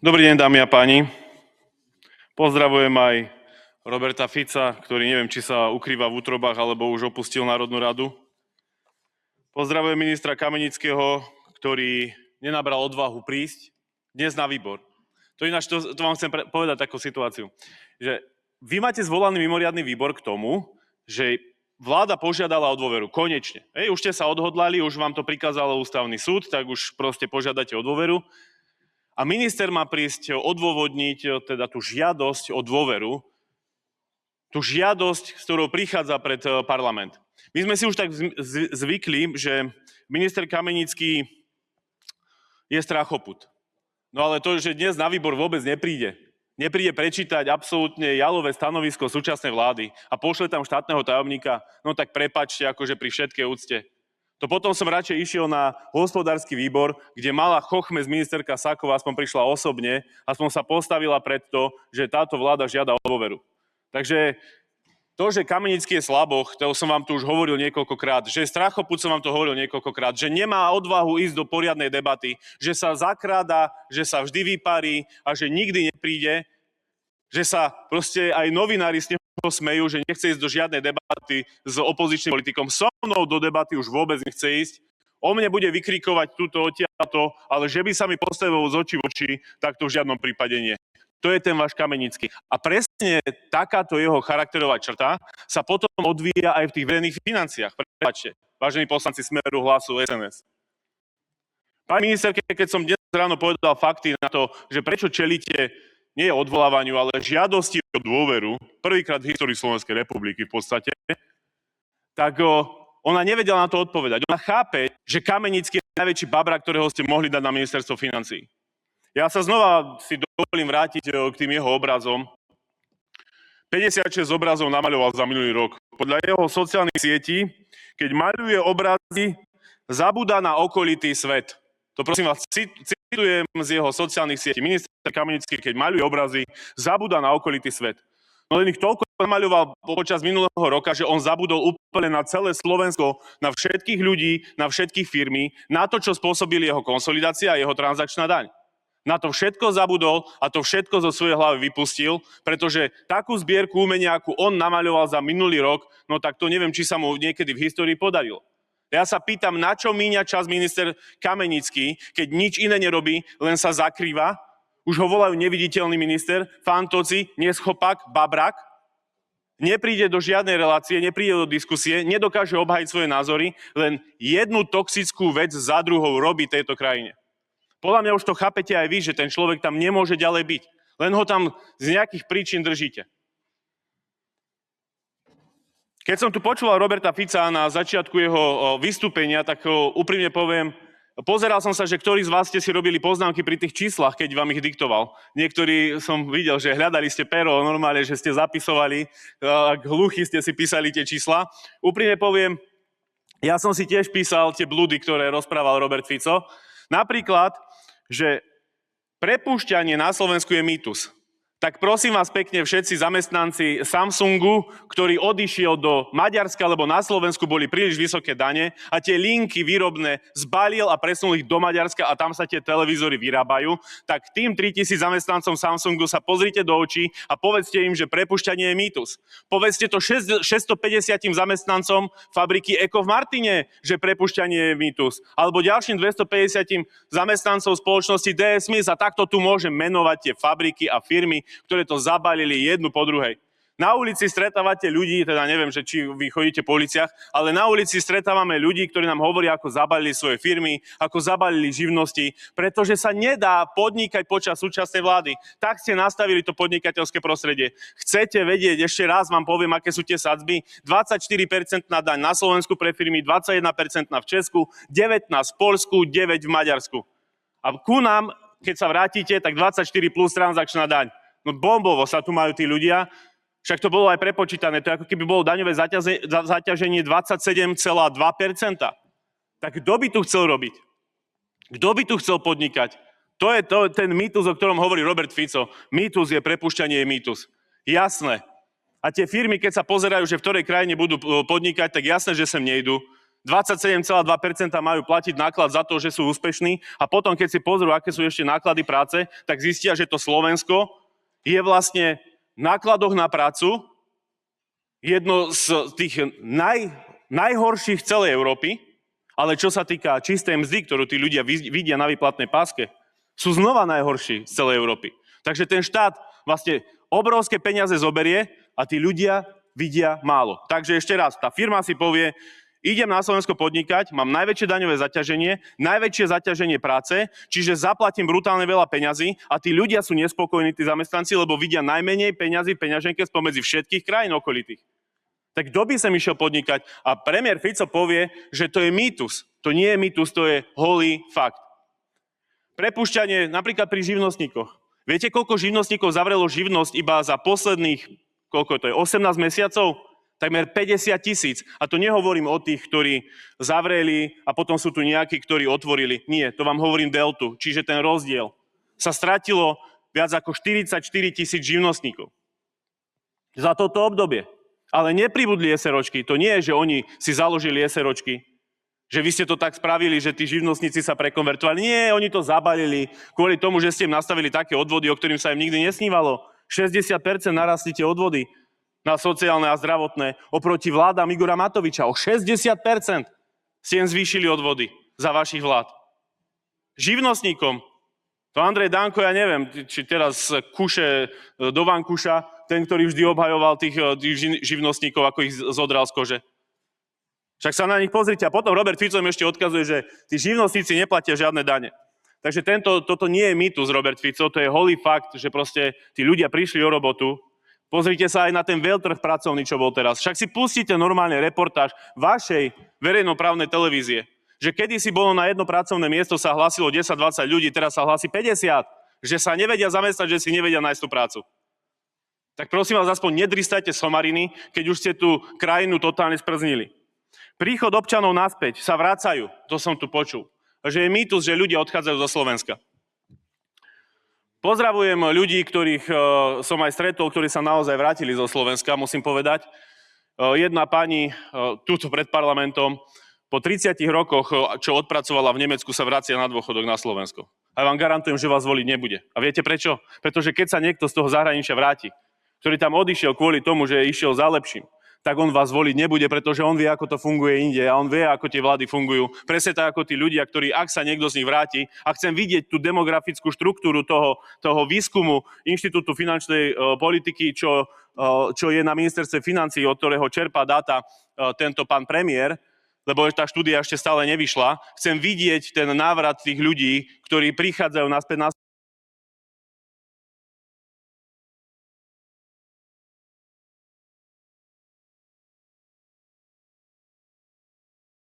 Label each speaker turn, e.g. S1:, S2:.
S1: Dobrý deň, dámy a páni. Pozdravujem aj Roberta Fica, ktorý neviem, či sa ukrýva v útrobách, alebo už opustil Národnú radu. Pozdravujem ministra Kamenického, ktorý nenabral odvahu prísť dnes na výbor. To ináč, to vám chcem povedať takú situáciu, že vy máte zvolaný mimoriadny výbor k tomu, že vláda požiadala o dôveru. Konečne. Už ste sa odhodlali, už vám to prikázal ústavný súd, tak už proste požiadate o dôveru. A minister má prísť odôvodniť teda tú žiadosť o dôveru, tú žiadosť, s ktorou prichádza pred parlament. My sme si už tak zvykli, že minister Kamenický je strachoput. No ale to, že dnes na výbor vôbec nepríde prečítať absolútne jalové stanovisko súčasnej vlády a pošle tam štátneho tajomníka, no tak prepáčte, akože pri všetkej úcte. To potom som radšej išiel na hospodársky výbor, kde malá chochmez ministerka Saková aspoň prišla osobne, aspoň sa postavila pred to, že táto vláda žiada o dôveru. Takže to, že Kamenický je slaboch, to som vám tu už hovoril niekoľkokrát, že strachoput som vám to hovoril niekoľkokrát, že nemá odvahu ísť do poriadnej debaty, že sa zakráda, že sa vždy vyparí a že nikdy nepríde, že sa proste aj novinári s neho smejú, že nechce ísť do žiadnej debaty s opozičným politikom. So mnou do debaty už vôbec nechce ísť. O mne bude vykrikovať túto odtiaľto, ale že by sa mi postavil z očí v oči, tak to v žiadnom prípade nie. To je ten váš Kamenický. A presne takáto jeho charakterová črta sa potom odvíja aj v tých verejných financiách. Prepáčte, vážení poslanci Smeru, Hlasu, SNS. Pani ministerke, keď som dnes ráno povedal fakty na to, že prečo čelíte nie odvolávaniu, ale žiadosti o dôveru, prvýkrát v histórii Slovenskej republiky v podstate, tak ona nevedela na to odpovedať. Ona chápe, že Kamenický je najväčší babrak, ktorého ste mohli dať na ministerstvo financií. Ja sa znova si dovolím vrátiť k tým jeho obrazom. 56 obrazov namaľoval za minulý rok. Podľa jeho sociálnych sietí, keď maľuje obrazy, zabúda na okolitý svet. To prosím vás, citujem z jeho sociálnych sietí. Minister Kamenický, keď maľuje obrazy, zabúda na okolitý svet. No len ich toľko namaľoval počas minulého roka, že on zabudol úplne na celé Slovensko, na všetkých ľudí, na všetkých firmy, na to, čo spôsobili jeho konsolidácia a jeho transakčná daň. Na to všetko zabudol a to všetko zo svojej hlavy vypustil, pretože takú zbierku umenia, akú on namaľoval za minulý rok, no tak to neviem, či sa mu niekedy v histórii podarilo. Ja sa pýtam, na čo míňa čas minister Kamenický, keď nič iné nerobí, len sa zakrýva. Už ho volajú neviditeľný minister, fantoci, neschopak, babrak. Nepríde do žiadnej relácie, nepríde do diskusie, nedokáže obhájiť svoje názory, len jednu toxickú vec za druhou robí tejto krajine. Podľa mňa už to chápete aj vy, že ten človek tam nemôže ďalej byť. Len ho tam z nejakých príčin držíte. Keď som tu počúval Roberta Fica na začiatku jeho vystúpenia, tak úprimne poviem, pozeral som sa, že ktorí z vás ste si robili poznámky pri tých číslach, keď vám ich diktoval. Niektorí som videl, že hľadali ste pero, normálne, že ste zapisovali, ak hluchí ste si písali tie čísla. Úprimne poviem, ja som si tiež písal tie blúdy, ktoré rozprával Robert Fico. Napríklad, že prepúšťanie na Slovensku je mýtus. Tak prosím vás pekne, všetci zamestnanci Samsungu, ktorý odišiel do Maďarska, lebo na Slovensku boli príliš vysoké dane a tie linky výrobné zbalil a presunul ich do Maďarska a tam sa tie televízory vyrábajú, tak tým 3000 zamestnancom Samsungu sa pozrite do očí a povedzte im, že prepúšťanie je mýtus. Povedzte to 650 zamestnancom fabriky Eko v Martine, že prepúšťanie je mýtus. Alebo ďalším 250 zamestnancov spoločnosti DS Smith a takto tu môžem menovať tie fabriky a firmy, ktoré to zabalili jednu po druhej. Na ulici stretávate ľudí, teda neviem, že či vy chodíte po uliciach, ale na ulici stretávame ľudí, ktorí nám hovoria, ako zabalili svoje firmy, ako zabalili živnosti, pretože sa nedá podnikať počas súčasnej vlády. Tak ste nastavili to podnikateľské prostredie. Chcete vedieť, ešte raz vám poviem, aké sú tie sadzby. 24% daň na Slovensku pre firmy, 21% v Česku, 19% v Poľsku, 9% v Maďarsku. A ku nám, keď sa vrátite, tak 24 plus transakčná daň. No bombovo sa tu majú tí ľudia, však to bolo aj prepočítané, to je ako keby bolo daňové zaťaženie 27,2%. Tak kto by tu chcel robiť? Kto by tu chcel podnikať? To je ten mýtus, o ktorom hovorí Robert Fico. Mýtus je prepúšťanie, je mýtus. Jasné. A tie firmy, keď sa pozerajú, že v ktorej krajine budú podnikať, tak jasné, že sem nejdú. 27,2% majú platiť náklad za to, že sú úspešní a potom, keď si pozrú, aké sú ešte náklady práce, tak zistia, že to Slovensko je vlastne v nákladoch na prácu jedno z tých najhorších v celej Európy, ale čo sa týka čistej mzdy, ktorú tí ľudia vidia na výplatnej páske, sú znova najhorší z celej Európy. Takže ten štát vlastne obrovské peniaze zoberie a tí ľudia vidia málo. Takže ešte raz, tá firma si povie, idem na Slovensko podnikať, mám najväčšie daňové zaťaženie, najväčšie zaťaženie práce, čiže zaplatím brutálne veľa peňazí a tí ľudia sú nespokojní, tí zamestnanci, lebo vidia najmenej peňazí v peňaženke spomedzi všetkých krajín okolitých. Tak kto by sem išiel podnikať? A premiér Fico povie, že to je mýtus. To nie je mýtus, to je holý fakt. Prepúšťanie napríklad pri živnostníkoch. Viete, koľko živnostníkov zavrelo živnosť iba za posledných, koľko to je, 18 mesiacov? Takmer 50 000. A to nehovorím o tých, ktorí zavreli a potom sú tu nejakí, ktorí otvorili. Nie, to vám hovorím deltu. Čiže ten rozdiel. Sa stratilo viac ako 44 000 živnostníkov. Za toto obdobie. Ale nepribudli SROčky. To nie je, že oni si založili SROčky. Že vy ste to tak spravili, že tí živnostníci sa prekonvertovali. Nie, oni to zabalili kvôli tomu, že ste im nastavili také odvody, o ktorým sa im nikdy nesnívalo. 60% narastli tie odvody na sociálne a zdravotné oproti vládam Igora Matoviča. O 60% ste im zvýšili odvody za vašich vlád. Živnostníkom, to Andrej Danko, ja neviem, či teraz kuše do vankúša, ten, ktorý vždy obhajoval tých živnostníkov, ako ich zodral z kože. Však sa na nich pozrite. A potom Robert Fico im ešte odkazuje, že tí živnostníci neplatia žiadne dane. Takže toto nie je mýtus, Robert Fico, to je holý fakt, že proste tí ľudia prišli o robotu. Pozrite sa aj na ten veľtrh pracovný, čo bol teraz. Však si pustíte normálne reportáž vašej verejnoprávnej televízie, že kedysi bolo na jedno pracovné miesto sa hlásilo 10-20 ľudí, teraz sa hlási 50, že sa nevedia zamestnať, že si nevedia nájsť tú prácu. Tak prosím vás, aspoň nedristajte somariny, keď už ste tú krajinu totálne sprznili. Príchod občanov naspäť, sa vracajú, to som tu počul. Že je mýtus, že ľudia odchádzajú zo Slovenska. Pozdravujem ľudí, ktorých som aj stretol, ktorí sa naozaj vrátili zo Slovenska, musím povedať. Jedna pani tuto pred parlamentom po 30 rokoch, čo odpracovala v Nemecku, sa vracia na dôchodok na Slovensko. A vám garantujem, že vás voliť nebude. A viete prečo? Pretože keď sa niekto z toho zahraničia vráti, ktorý tam odišiel kvôli tomu, že išiel za lepším, tak on vás voliť nebude, pretože on vie, ako to funguje inde a on vie, ako tie vlády fungujú. Presne tak, ako tí ľudia, ktorí, ak sa niekto z nich vráti a chcem vidieť tú demografickú štruktúru toho výskumu Inštitútu finančnej politiky, čo je na ministerstve financií, od ktorého čerpá dáta tento pán premiér, lebo tá štúdia ešte stále nevyšla. Chcem vidieť ten návrat tých ľudí, ktorí prichádzajú naspäť na